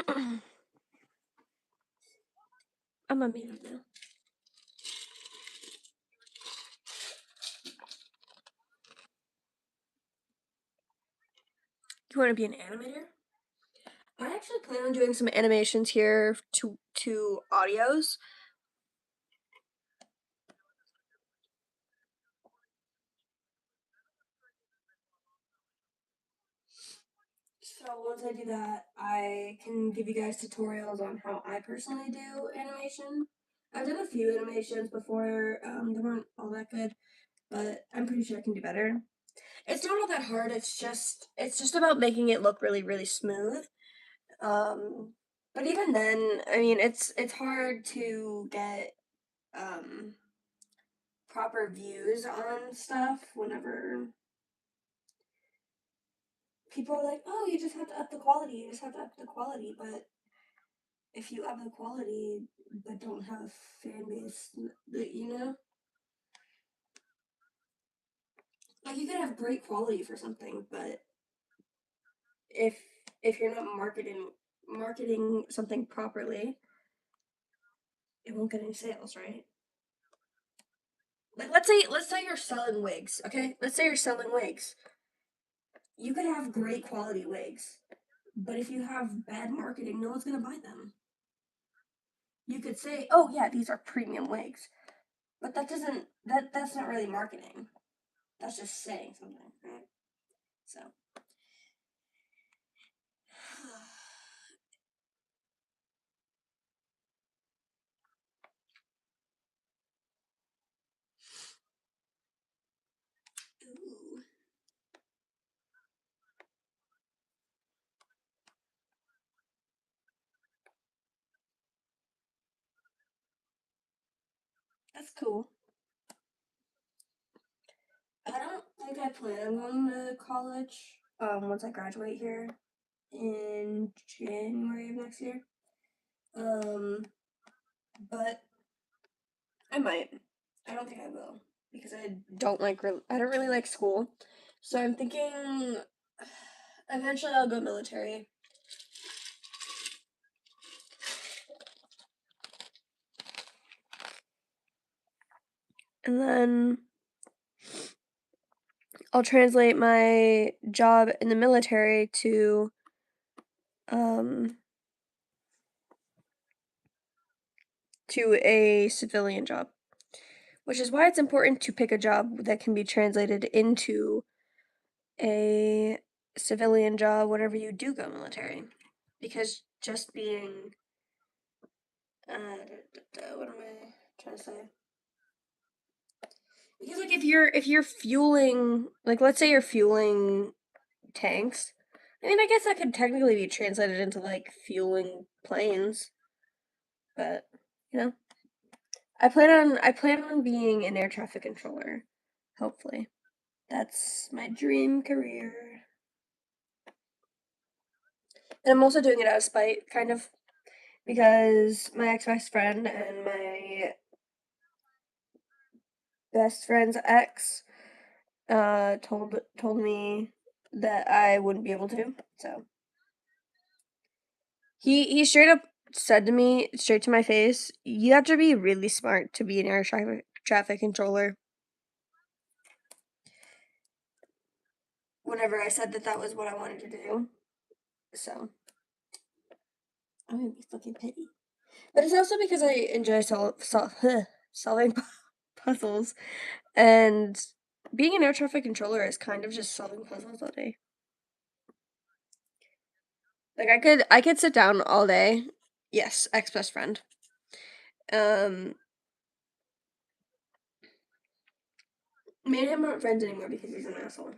I'm a man now. You want to be an animator? I actually plan on doing some animations here to audios. So once I do that, I can give you guys tutorials on how I personally do animation. I've done a few animations before. They weren't all that good, but I'm pretty sure I can do better. It's not all that hard. It's just about making it look really, really smooth. But even then, I mean, it's hard to get um proper views on stuff whenever people are like, "Oh, you just have to up the quality. You just have to up the quality." But if you up the quality but don't have a fan base, you know, like you could have great quality for something, but if if you're not marketing something properly, it won't get any sales, right? Like let's say you're selling wigs, okay? Let's say you're selling wigs. You could have great quality wigs, but if you have bad marketing, no one's gonna buy them. You could say, "Oh yeah, these are premium wigs," but that's not really marketing. That's just saying something, right? So, ooh, that's cool. I don't think I plan on going to college once I graduate here in January of next year. Um, but I might. I don't think I will because I don't really like school. So I'm thinking eventually I'll go military. And then I'll translate my job in the military um to a civilian job, which is why it's important to pick a job that can be translated into a civilian job whenever you do go military. Because just being what am I trying to say? Because like if you're fueling, like let's say you're fueling tanks, I mean I guess that could technically be translated into like fueling planes, but you know. I plan on being an air traffic controller, hopefully. That's my dream career. And I'm also doing it out of spite, kind of, because my ex-best friend and my best friend's ex told me that I wouldn't be able to. So he straight up said to me, straight to my face, "You have to be really smart to be an air traffic controller." Whenever I said that that was what I wanted to do, so I'm gonna be fucking petty. But it's also because I enjoy solving puzzles, and being an air traffic controller is kind of just solving puzzles all day. Like I could sit down all day. Yes, ex best friend. Um, Me and him aren't friends anymore because he's an asshole.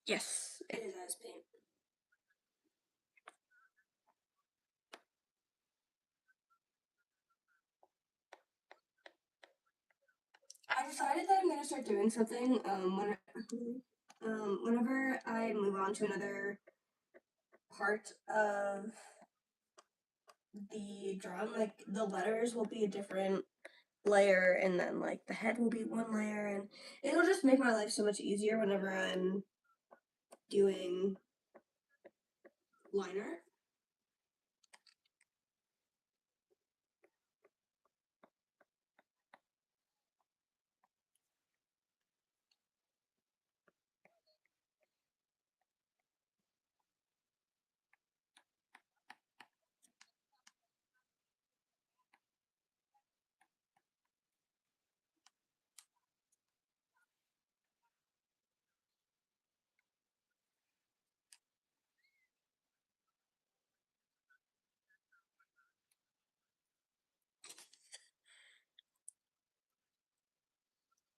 Yes, it is ice paint. I decided that I'm gonna start doing something whenever I move on to another part of the drum, like the letters will be a different layer, and then like the head will be one layer, and it'll just make my life so much easier whenever I'm doing line art.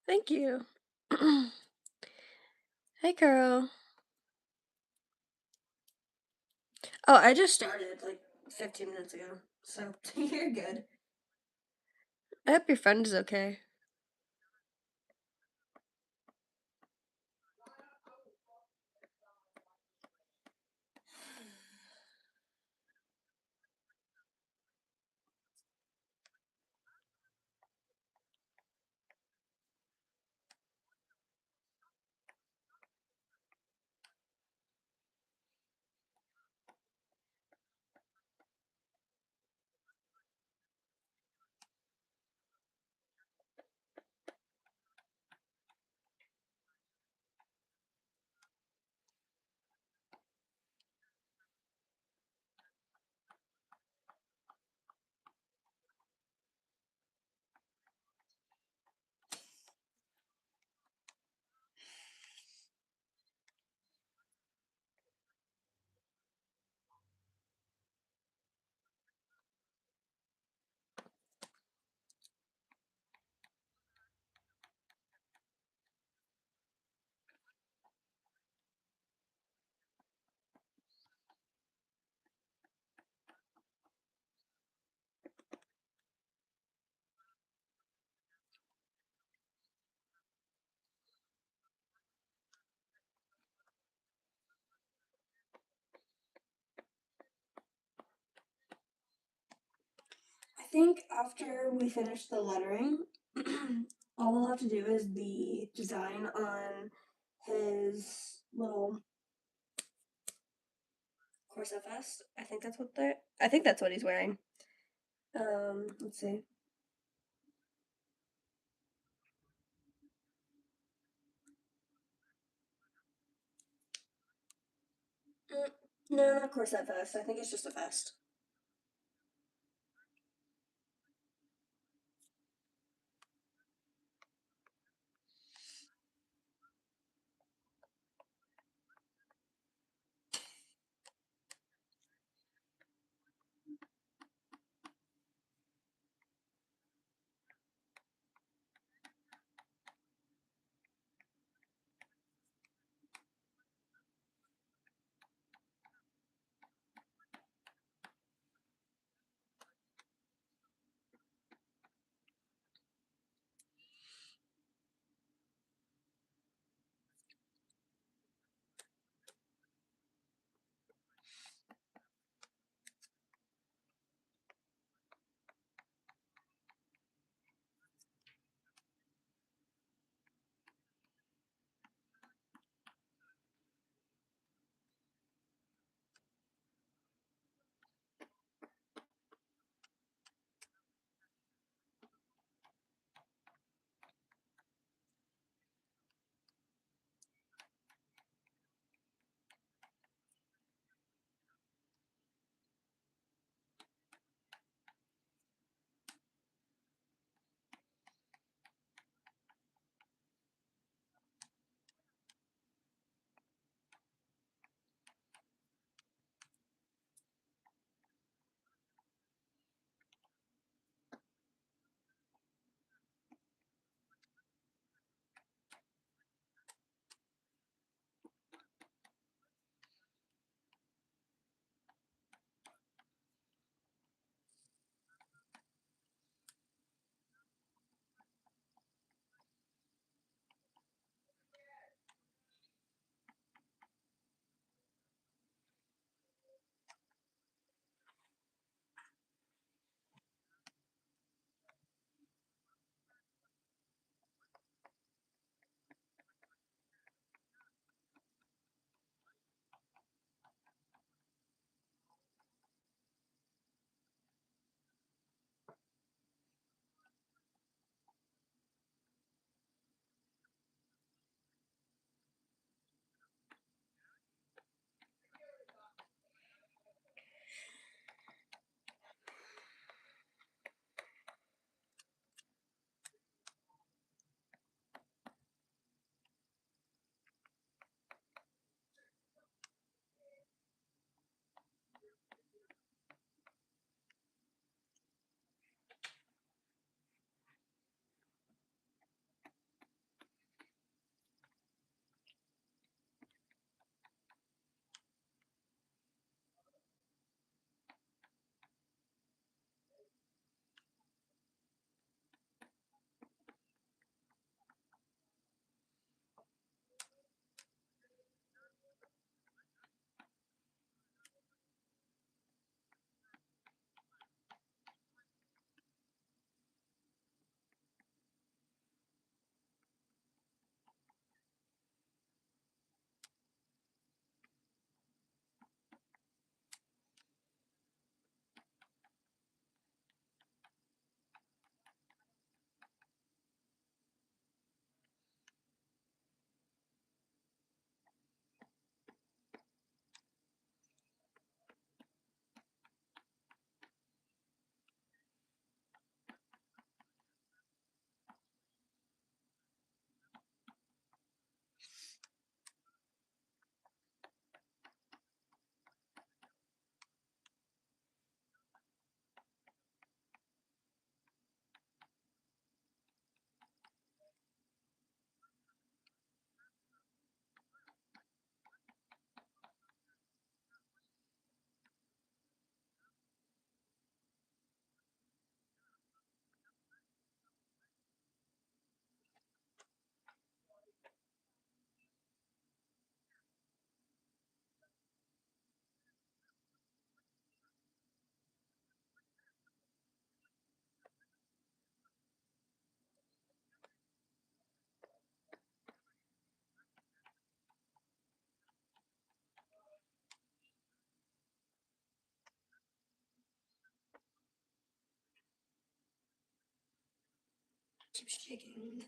Thank you. Hey, Carol. Oh, I just started like 15 minutes ago, so you're good. I hope your friend is okay. I think after we finish the lettering, all we'll have to do is the design on his little corset vest. I think that's what he's wearing. Let's see. Mm, no, not corset vest. I think it's just a vest. Keep shaking.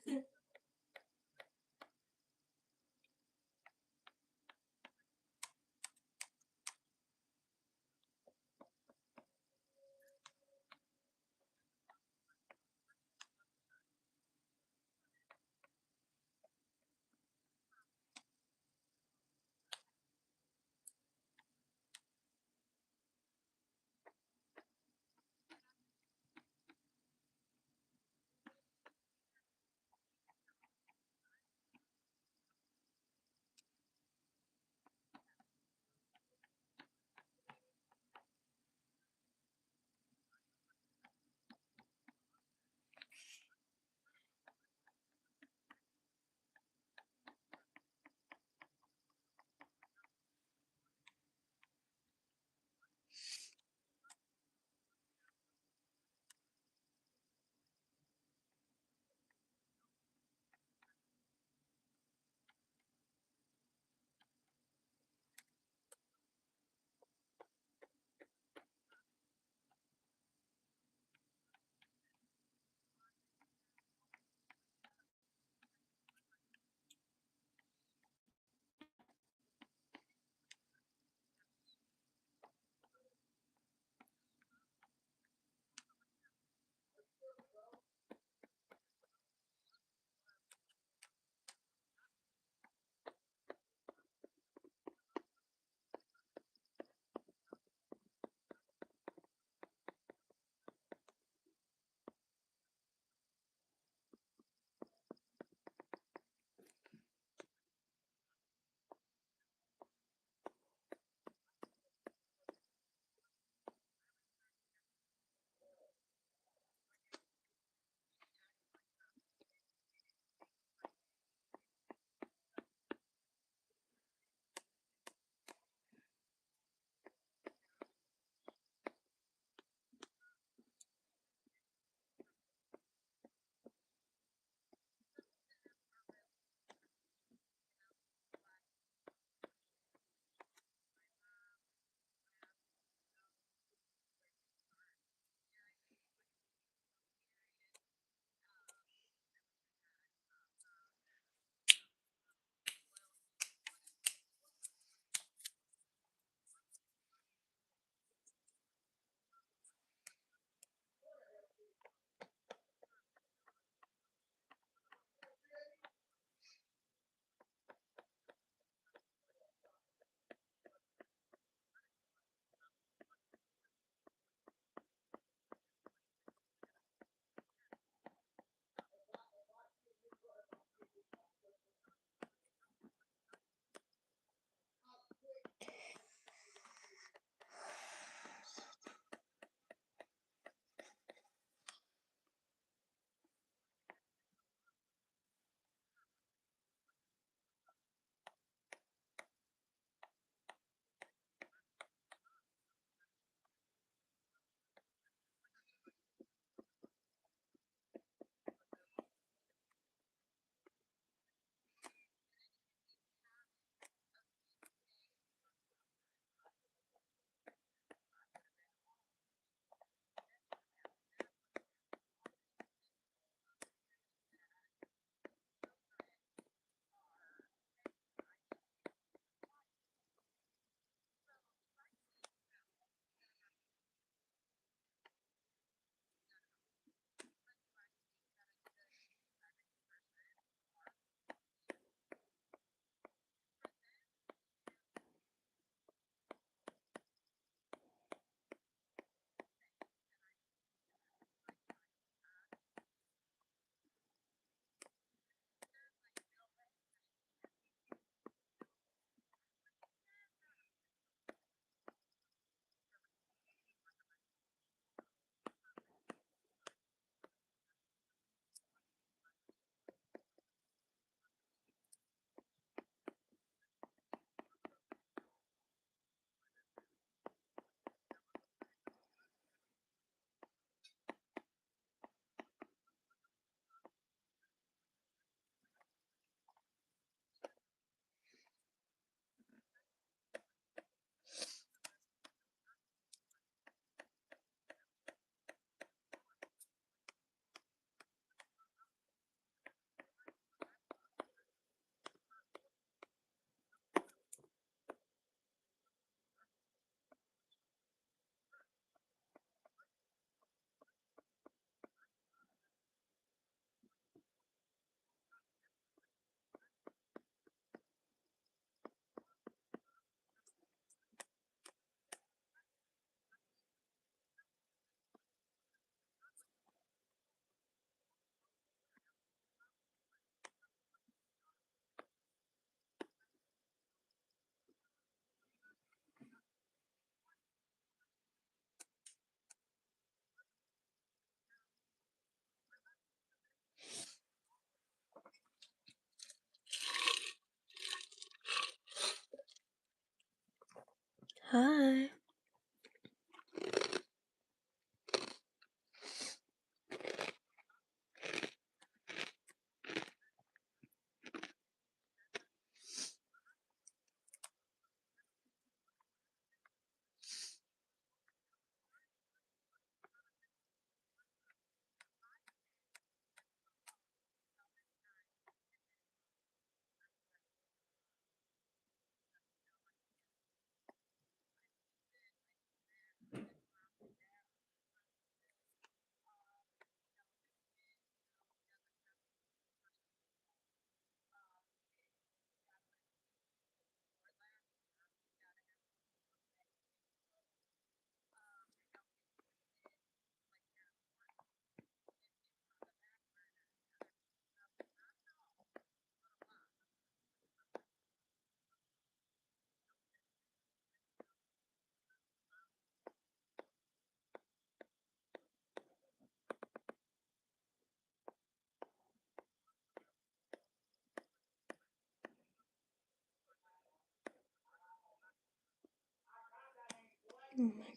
Oh my god.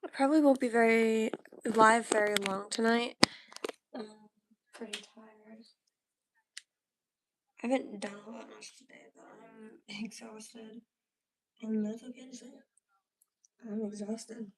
I probably won't be very live very long tonight. Pretty tired. I haven't done a lot much today, but I'm exhausted. And that's okay to say. I'm exhausted.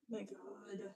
My god.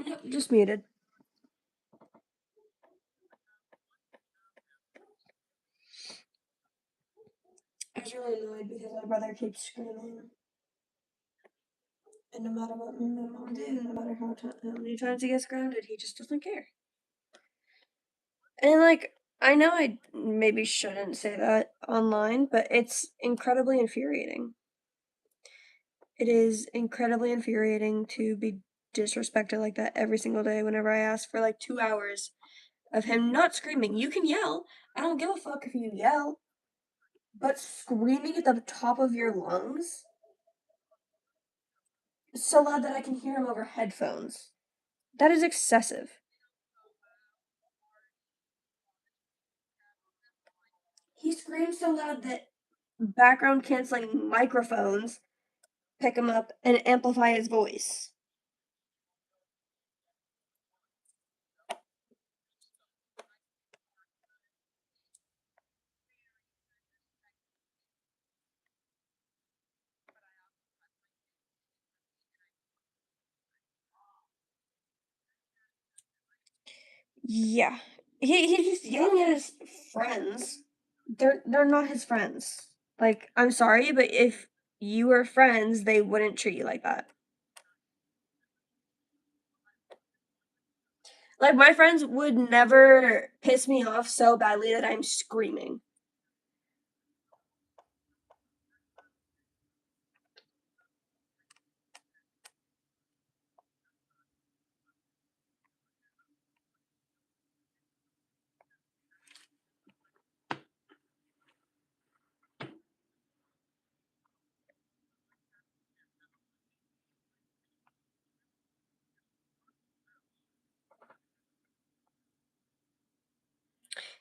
Yep, just muted. I was really annoyed because my brother keeps screaming. And no matter what my mom do, no matter how many times he gets grounded, he just doesn't care. And like, I know I maybe shouldn't say that online, but it's incredibly infuriating. It is incredibly infuriating to be disrespected like that every single day whenever I ask for like 2 hours of him not screaming. You can yell. I don't give a fuck if you yell. But screaming at the top of your lungs so loud that I can hear him over headphones. That is excessive. He screams so loud that background canceling microphones pick him up and amplify his voice. Yeah. He's yelling at his friends. They're not his friends. Like, I'm sorry, but if you were friends, they wouldn't treat you like that. Like, my friends would never piss me off so badly that I'm screaming.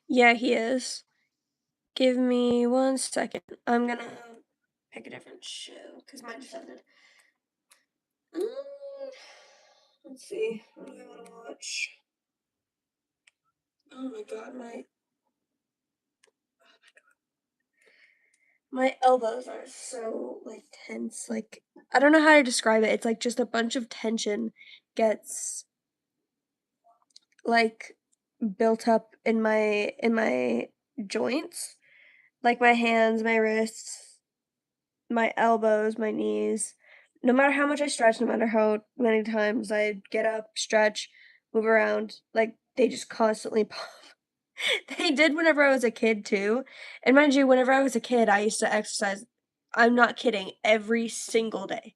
Yeah, he is. Give me 1 second. I'm gonna pick a different show because mine just ended. Um, let's see. What do I want to watch? Oh my god, my elbows are so like tense. Like, I don't know how to describe it. It's like just a bunch of tension gets like built up in my joints, like my hands, my wrists, my elbows, my knees. No matter how much I stretch, no matter how many times I get up, stretch, move around, like they just constantly pop. They did whenever I was a kid too. And mind you, whenever I was a kid, I used to exercise, I'm not kidding, every single day.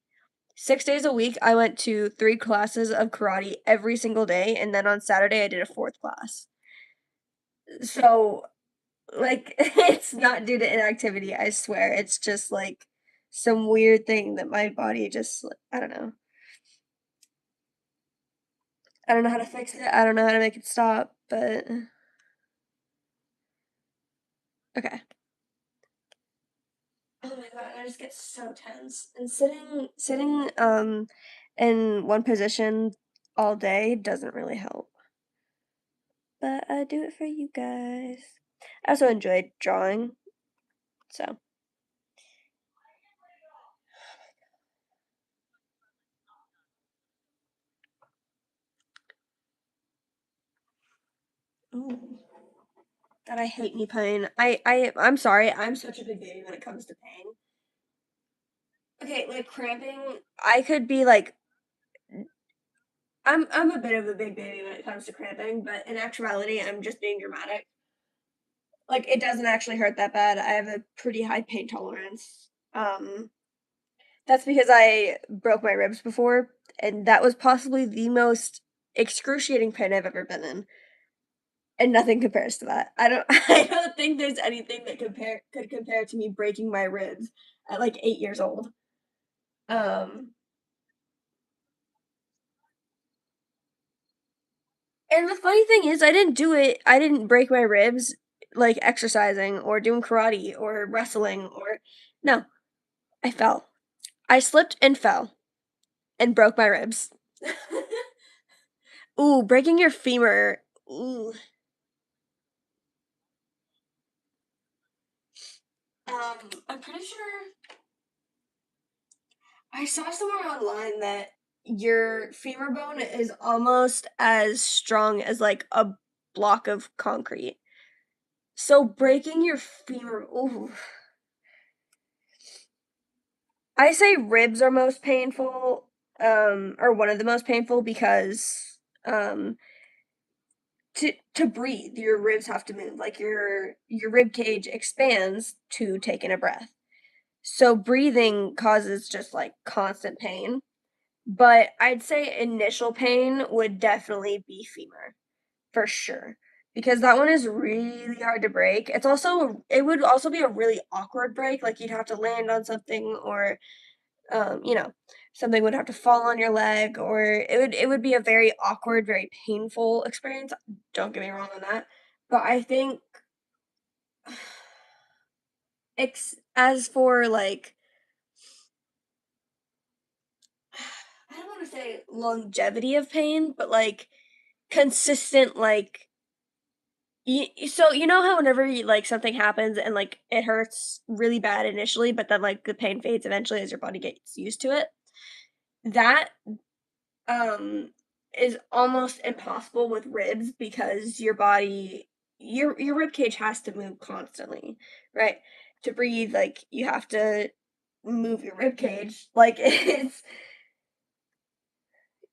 6 days a week, I went to 3 classes of karate every single day, and then on Saturday, I did a fourth class. So, like, it's not due to inactivity, I swear. It's just like some weird thing that my body just, I don't know. I don't know how to fix it. I don't know how to make it stop, but okay. Oh my god, I just get so tense. And sitting in one position all day doesn't really help. But I do it for you guys. I also enjoyed drawing, so. Ooh. God, I hate knee pain. I'm sorry. I'm such a big baby when it comes to pain. Okay, like cramping, I could be like I'm a bit of a big baby when it comes to cramping, but in actuality, I'm just being dramatic. Like it doesn't actually hurt that bad. I have a pretty high pain tolerance. That's because I broke my ribs before, and that was possibly the most excruciating pain I've ever been in. And nothing compares to that. I don't I don't think there's anything that could compare to me breaking my ribs at like 8 years old. Um and the funny thing is I didn't break my ribs like exercising or doing karate or wrestling or no, I fell. I slipped and fell and broke my ribs. Ooh, breaking your femur. Ooh. I'm pretty sure I saw somewhere online that your femur bone is almost as strong as like a block of concrete. So breaking your femur, ooh, I say ribs are most painful, or one of the most painful because to breathe, your ribs have to move. Like your rib cage expands to take in a breath. So breathing causes just like constant pain. But I'd say initial pain would definitely be femur for sure. Because that one is really hard to break. It would also be a really awkward break. Like you'd have to land on something or you know, something would have to fall on your leg or it would be a very awkward, very painful experience. Don't get me wrong on that. But I think as for like I don't want to say longevity of pain, but like consistent like so you know how whenever like something happens and like it hurts really bad initially, but then like the pain fades eventually as your body gets used to it. That um is almost impossible with ribs because your rib cage has to move constantly, right? To breathe, like you have to move your rib cage. Like it's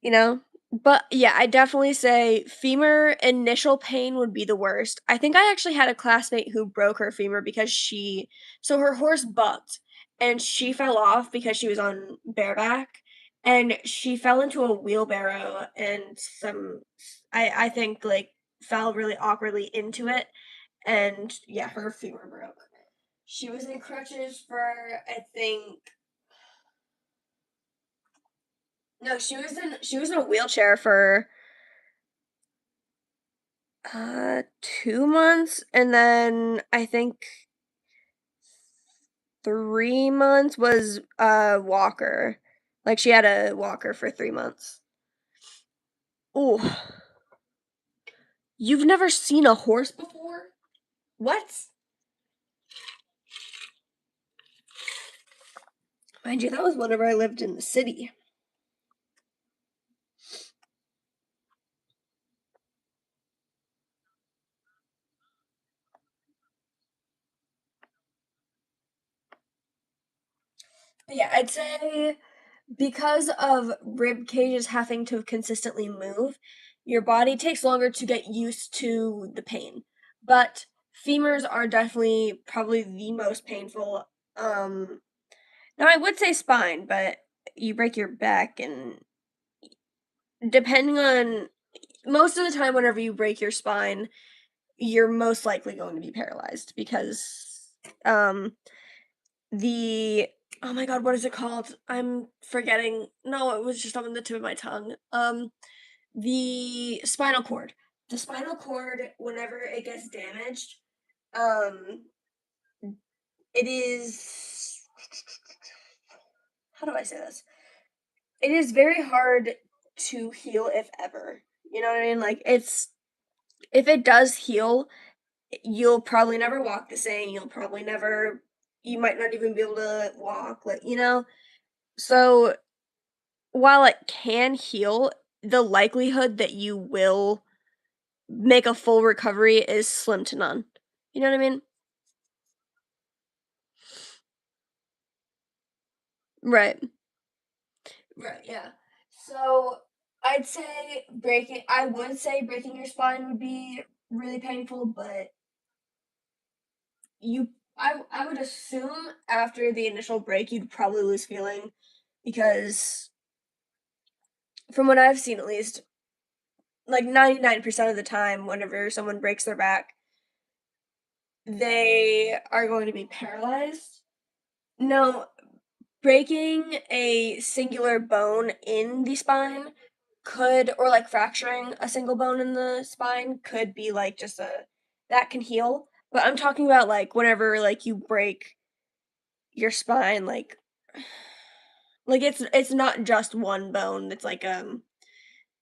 you know? But yeah, I definitely say femur initial pain would be the worst. I think I actually had a classmate who broke her femur because so her horse bucked and she fell off because she was on bareback and she fell into a wheelbarrow and I think like fell really awkwardly into it and yeah, her femur broke. She was in crutches for I think no, she was in a wheelchair for 2 months, and then I think 3 months was a walker. Like, she had a walker for 3 months. Ooh, you've never seen a horse before? What? Mind you, that was whenever I lived in the city. But yeah, I'd say because of rib cages having to consistently move, your body takes longer to get used to the pain. But femurs are definitely probably the most painful. Now I would say spine, but you break your back and depending on most of the time whenever you break your spine, you're most likely going to be paralyzed because um the oh my god, what is it called? I'm forgetting. No, it was just on the tip of my tongue. The spinal cord. The spinal cord, whenever it gets damaged, um, it is. How do I say this? It is very hard to heal, if ever. You know what I mean? Like, if it does heal, you'll probably never walk the same. You might not even be able to walk, like, you know? So, while it can heal, the likelihood that you will make a full recovery is slim to none. You know what I mean? Right. Right, yeah. So I would say breaking your spine would be really painful, but you I would assume after the initial break you'd probably lose feeling because from what I've seen at least, like 99% of the time whenever someone breaks their back, they are going to be paralyzed. No, breaking a singular bone in the spine could or like fracturing a single bone in the spine could be like just a that can heal. But I'm talking about like whenever like you break your spine like it's not just one bone that's like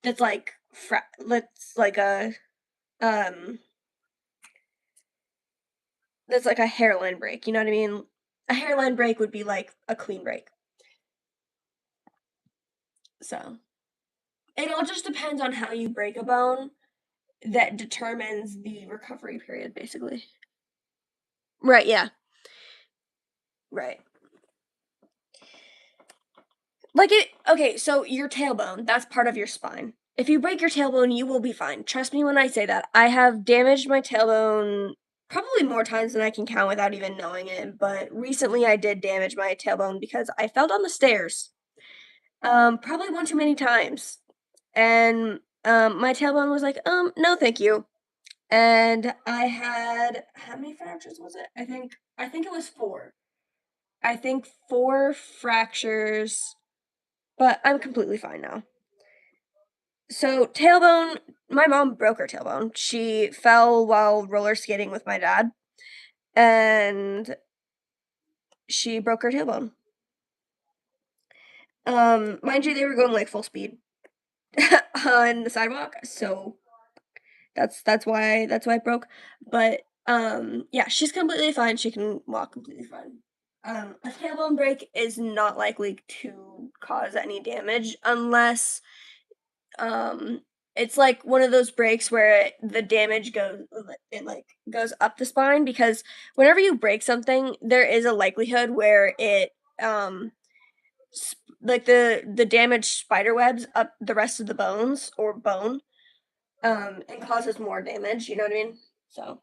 that's like um that's like a hairline break, you know what I mean? A hairline break would be like a clean break. So it all just depends on how you break a bone that determines the recovery period, basically. Right, yeah. Right. Like it okay, so your tailbone, that's part of your spine. If you break your tailbone, you will be fine. Trust me when I say that. I have damaged my tailbone probably more times than I can count without even knowing it, but recently I did damage my tailbone because I fell down the stairs. Probably one too many times. And my tailbone was like, no thank you. And I had how many fractures was it? I think it was 4. I think 4 fractures, but I'm completely fine now. So, tailbone, my mom broke her tailbone. She fell while roller skating with my dad, and she broke her tailbone. Mind you, they were going like full speed on the sidewalk, so that's why it broke. But yeah, she's completely fine. She can walk completely fine. A tailbone break is not likely to cause any damage unless um it's like one of those breaks where the damage goes up the spine, because whenever you break something there is a likelihood where it um like the damage spider webs up the rest of the bones or bone, and causes more damage, you know what I mean? So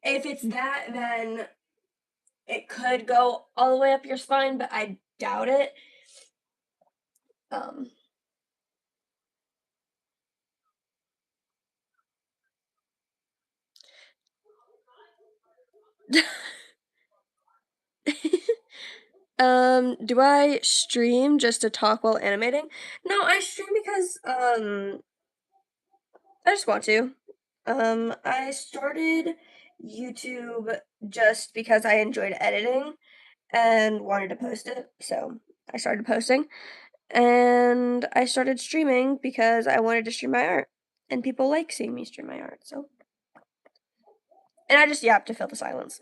if it's that, then it could go all the way up your spine, but I doubt it. um do I stream just to talk while animating? No, I stream because I just want to. I started YouTube just because I enjoyed editing and wanted to post it. So I started posting, and I started streaming because I wanted to stream my art. And people like seeing me stream my art. So, and I just yapped to fill the silence.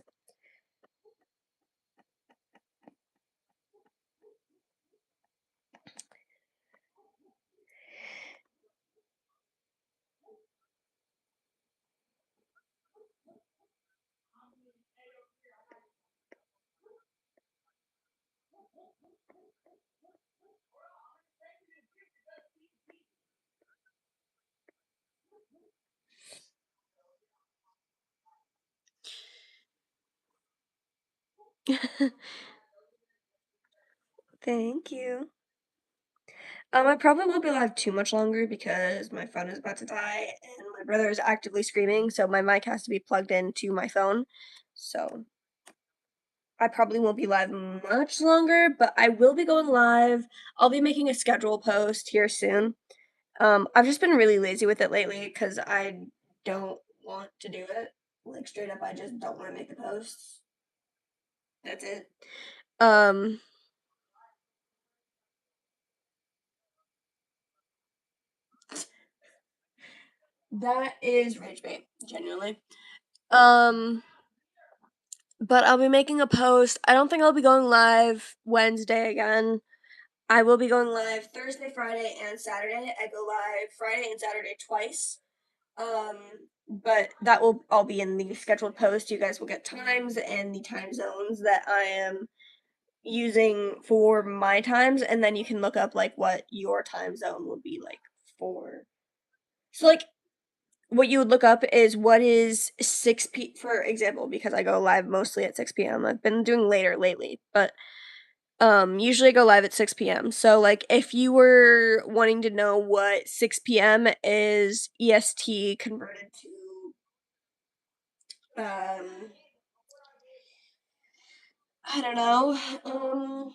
Thank you. I probably won't be live too much longer because my phone is about to die and my brother is actively screaming, so my mic has to be plugged into my phone. So I probably won't be live much longer, but I will be going live. I'll be making a schedule post here soon. I've just been really lazy with it lately because I don't want to do it. Like straight up, I just don't want to make the posts. That's it. Um, that is rage bait, genuinely. Um, but I'll be making a post. I don't think I'll be going live Wednesday again. I will be going live Thursday, Friday, and Saturday. I go live Friday and Saturday twice. Um, but that will all be in the scheduled post. You guys will get times and the time zones that I am using for my times, and then you can look up like what your time zone would be like for. So like what you would look up is what is 6 for example, because I go live mostly at 6 p.m. I've been doing later lately, but usually I go live at 6 p.m. So like if you were wanting to know what 6 p.m. is EST converted to I don't know,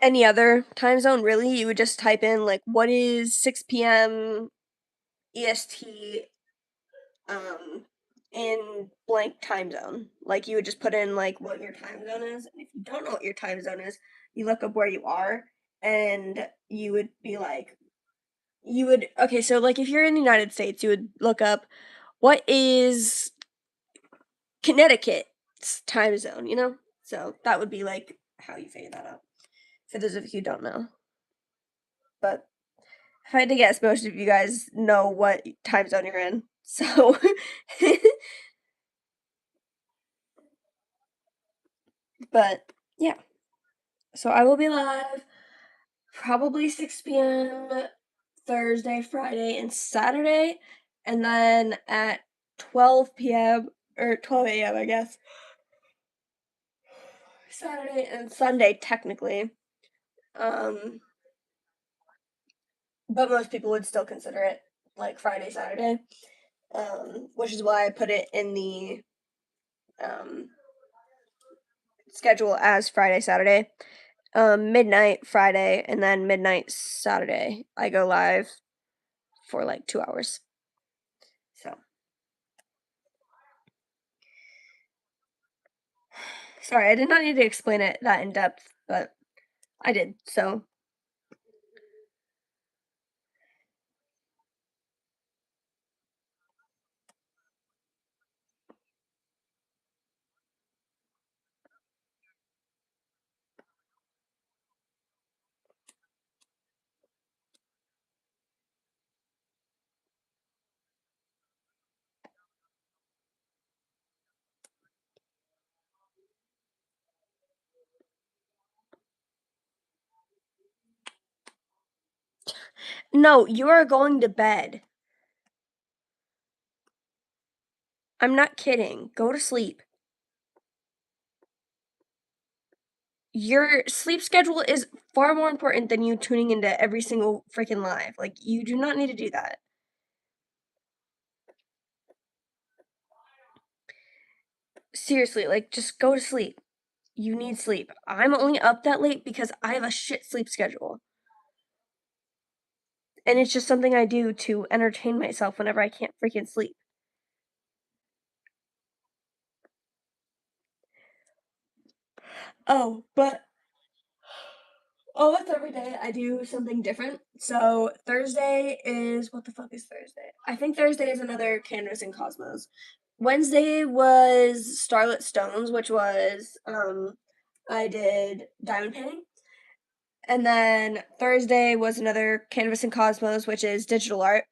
any other time zone really, you would just type in like what is 6 p.m. EST in blank time zone. Like you would just put in like what your time zone is. And if you don't know what your time zone is, you look up where you are and you would be like you would okay, so like if you're in the United States, you would look up what is Connecticut's time zone, you know? So that would be like how you figure that out. for those of you who don't know. But if I had to guess, most of you guys know what time zone you're in. So, but yeah. So I will be live probably 6 p.m. Thursday, Friday, and Saturday, and then at 12 p.m. or 12 a.m. I guess. Saturday and Sunday technically. But most people would still consider it like Friday, Saturday. Which is why I put it in the schedule as Friday, Saturday. Midnight Friday, and then midnight Saturday. I go live for like 2 hours. So, sorry, I did not need to explain it that in depth, but I did. So, no, you are going to bed. I'm not kidding. Go to sleep. Your sleep schedule is far more important than you tuning into every single freaking live. Like, you do not need to do that. Seriously, like, just go to sleep. You need sleep. I'm only up that late because I have a shit sleep schedule. And it's just something I do to entertain myself whenever I can't freaking sleep. Oh, but almost every day I do something different. So Thursday is what the fuck is Thursday? I think Thursday is another Canvas and Cosmos. Wednesday was Starlit Stones, which was I did diamond painting. And then Thursday was another Canvas and Cosmos, which is digital art.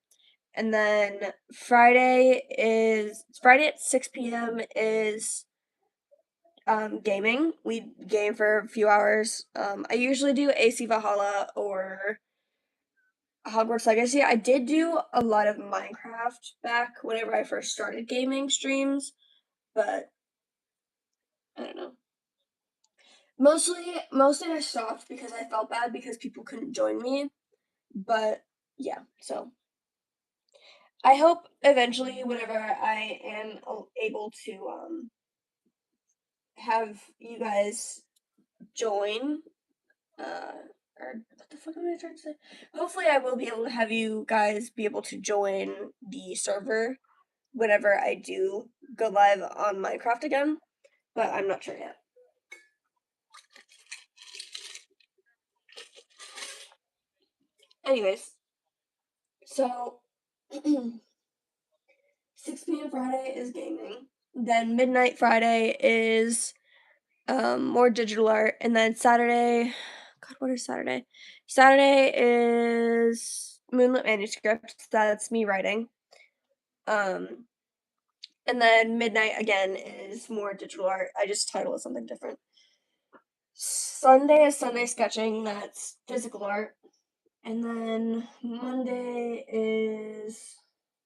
And then Friday at 6 p.m. is gaming. We game for a few hours. I usually do AC Valhalla or Hogwarts Legacy. I did do a lot of Minecraft back whenever I first started gaming streams, but I don't know. Mostly I stopped because I felt bad because people couldn't join me. But yeah, so I hope eventually, whenever I am able to have you guys join, or what the fuck am I trying to say? Hopefully, I will be able to have you guys be able to join the server whenever I do go live on Minecraft again, but I'm not sure yet. Anyways, so 6 p.m. Friday is gaming. Then midnight Friday is more digital art, and then Saturday. God, what is Saturday? Saturday is Moonlit Manuscript. That's me writing. Um, and then midnight again is more digital art. I just title it something different. Sunday is Sunday sketching. That's physical art. And then Monday is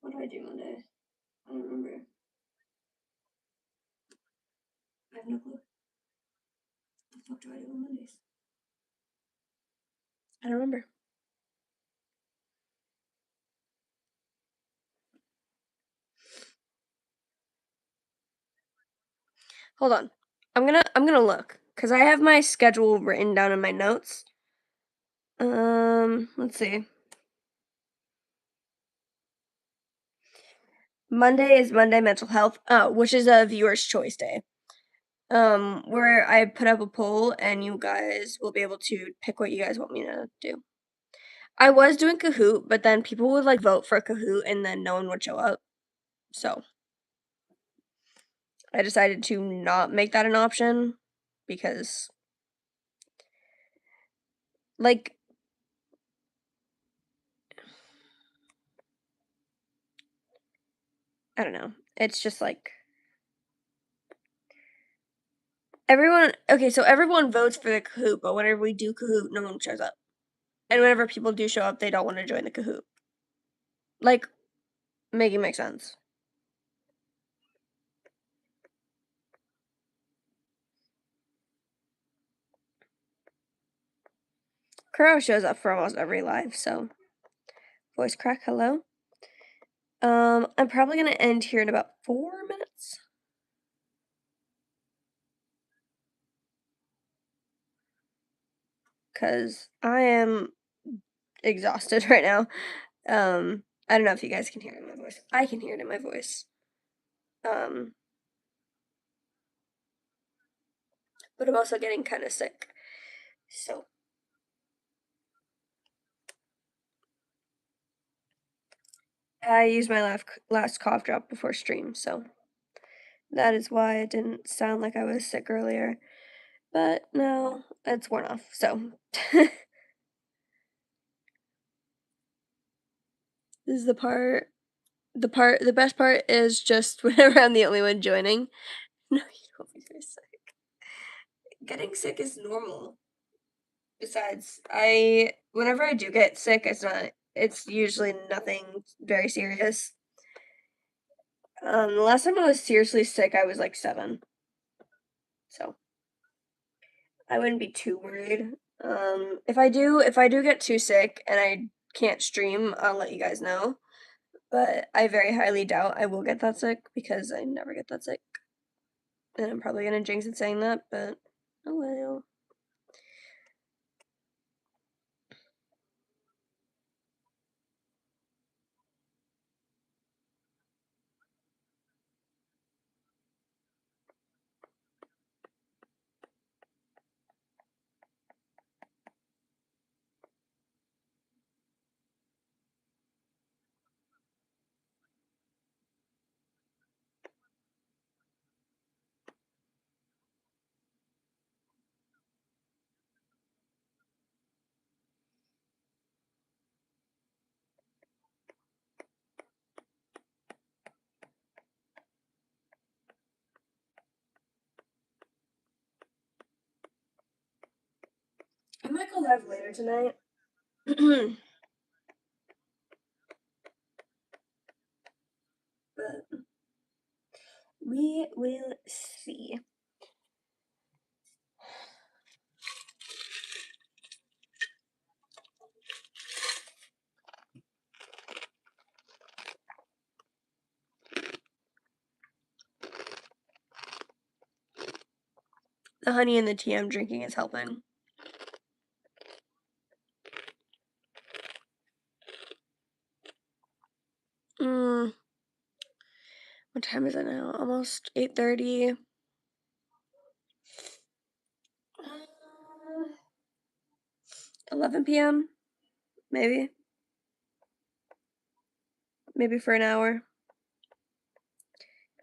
what do I do Monday? I don't remember. I have no clue. What the fuck do I do on Mondays? I don't remember. Hold on. I'm gonna look because I have my schedule written down in my notes. Let's see. Monday is Monday Mental Health, which is a viewer's choice day. Where I put up a poll and you guys will be able to pick what you guys want me to do. I was doing Kahoot, but then people would like vote for Kahoot and then no one would show up. So I decided to not make that an option because Like, I don't know. It's just like so everyone votes for the Kahoot, but whenever we do Kahoot, no one shows up. And whenever people do show up, they don't want to join the Kahoot. Like, make it make sense. Crow shows up for almost every live, so voice crack, hello. I'm probably gonna end here in about 4 minutes. Cause I am exhausted right now. I don't know if you guys can hear it in my voice. I can hear it in my voice. But I'm also getting kind of sick. So I used my last cough drop before stream, so that is why it didn't sound like I was sick earlier. But no, it's worn off, so. This is the best part is just whenever I'm the only one joining. No, you don't be very sick. Getting sick is normal. Besides, whenever I do get sick, it's usually nothing very serious. The last time I was seriously sick, I was like 7. So I wouldn't be too worried. If I do get too sick and I can't stream, I'll let you guys know. But I very highly doubt I will get that sick because I never get that sick. And I'm probably gonna jinx it saying that, but oh well. I might go live later tonight. But we will see. The honey and the tea I'm drinking is helping. What time is it now? Almost 8:30. 11 p.m. Maybe. Maybe for an hour.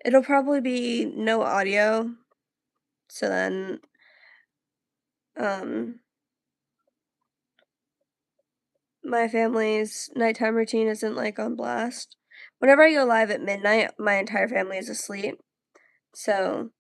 It'll probably be no audio. So then my family's nighttime routine isn't like on blast. Whenever I go live at midnight, my entire family is asleep. So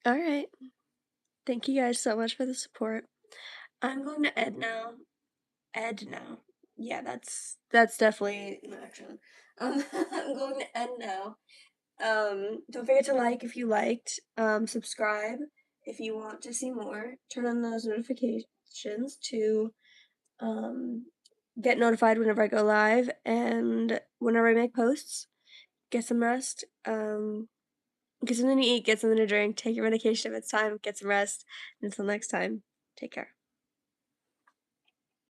Alright. Thank you guys so much for the support. I'm going to Ed now. Ed now. Yeah, that's definitely an action. I'm going to end now. Don't forget to like if you liked. Subscribe if you want to see more. Turn on those notifications to um, get notified whenever I go live and whenever I make posts. Get some rest. Get something to eat. Get something to drink. Take your medication if it's time. Get some rest. Until next time, take care.